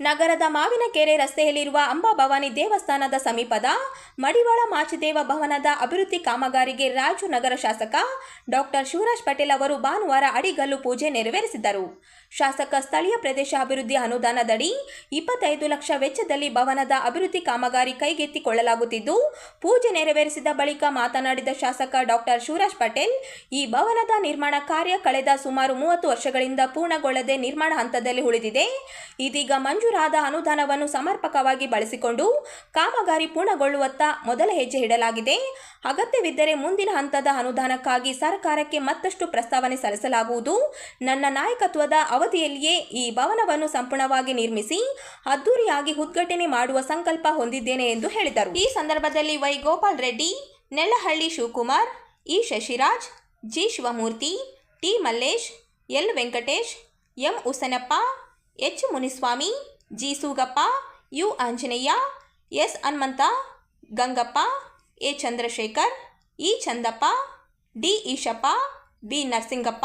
ನಗರದ ಮಾವಿನಕೆರೆ ರಸ್ತೆಯಲ್ಲಿರುವ ಅಂಬಾಭವಾನಿ ದೇವಸ್ಥಾನದ ಸಮೀಪದ ಮಡಿವಾಳ ಮಾಚಿದೇವ ಭವನದ ಅಭಿವೃದ್ಧಿ ಕಾಮಗಾರಿಗೆ ರಾಜು ನಗರ ಶಾಸಕ ಡಾಕ್ಟರ್ ಶಿವರಾಜ್ ಪಟೇಲ್ ಅವರು ಭಾನುವಾರ ಅಡಿಗಲ್ಲು ಪೂಜೆ ನೆರವೇರಿಸಿದರು. ಶಾಸಕ ಸ್ಥಳೀಯ ಪ್ರದೇಶ ಅಭಿವೃದ್ಧಿ ಅನುದಾನದಡಿ 25 ಲಕ್ಷ ವೆಚ್ಚದಲ್ಲಿ ಭವನದ ಅಭಿವೃದ್ಧಿ ಕಾಮಗಾರಿ ಕೈಗೆತ್ತಿಕೊಳ್ಳಲಾಗುತ್ತಿದ್ದು, ಪೂಜೆ ನೆರವೇರಿಸಿದ ಬಳಿಕ ಮಾತನಾಡಿದ ಶಾಸಕ ಡಾಕ್ಟರ್ ಶಿವರಾಜ್ ಪಟೇಲ್, ಈ ಭವನದ ನಿರ್ಮಾಣ ಕಾರ್ಯ ಕಳೆದ ಸುಮಾರು 30 ವರ್ಷಗಳಿಂದ ಪೂರ್ಣಗೊಳ್ಳದೆ ನಿರ್ಮಾಣ ಹಂತದಲ್ಲಿ ಉಳಿದಿದೆ. ಇದೀಗ ಮಂಜೂರಾದ ಅನುದಾನವನ್ನು ಸಮರ್ಪಕವಾಗಿ ಬಳಸಿಕೊಂಡು ಕಾಮಗಾರಿ ಪೂರ್ಣಗೊಳ್ಳುವತ್ತ ಮೊದಲ ಹೆಜ್ಜೆ ಇಡಲಾಗಿದೆ. ಅಗತ್ಯವಿದ್ದರೆ ಮುಂದಿನ ಹಂತದ ಅನುದಾನಕ್ಕಾಗಿ ಸರ್ಕಾರಕ್ಕೆ ಮತ್ತಷ್ಟು ಪ್ರಸ್ತಾವನೆ ಸಲ್ಲಿಸಲಾಗುವುದು. ನನ್ನ ನಾಯಕತ್ವದ ಅವಧಿಯಲ್ಲಿಯೇ ಈ ಭವನವನ್ನು ಸಂಪೂರ್ಣವಾಗಿ ನಿರ್ಮಿಸಿ ಅದ್ದೂರಿಯಾಗಿ ಉದ್ಘಾಟನೆ ಮಾಡುವ ಸಂಕಲ್ಪ ಹೊಂದಿದ್ದೇನೆ ಎಂದು ಹೇಳಿದರು. ಈ ಸಂದರ್ಭದಲ್ಲಿ Y Gopal Reddy, Nellahalli Shivakumar, E Shashiraj, G Shivamurthy, T Mallesh, L Venkatesh, M Husenappa, H Muniswamy, G Sugappa, U Anjaneya, S Hanumantha, Gangappa, A Chandrashekar, E Chandappa, D Eshappa, B Narasingappa,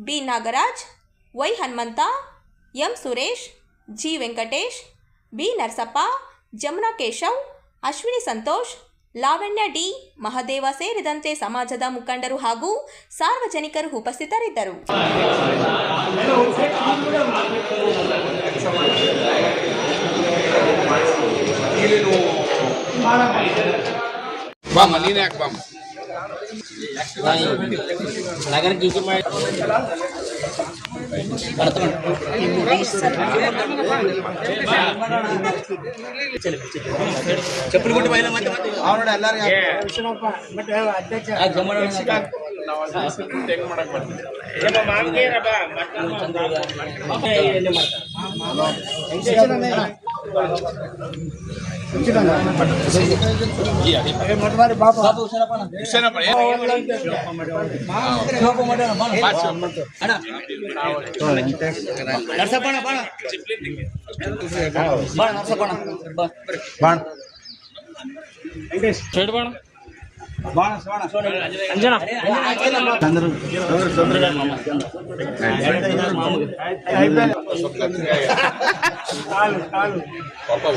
B Nagaraj, Y Hanumantha, M Suresh, G Venkatesh, B Narasappa, Jamuna Keshav, Ashwini Santosh, Lavanya D, Mahadeva ಸೇರಿದಂತೆ ಸಮಾಜದ ಮುಖಂಡರು ಹಾಗೂ ಸಾರ್ವಜನಿಕರು ಉಪಸ್ಥಿತರಿದ್ದರು. చెప్పులు కొట్టి పైన అవును ಎಲ್ಲರೂ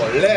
ಒಳ್ಳೆ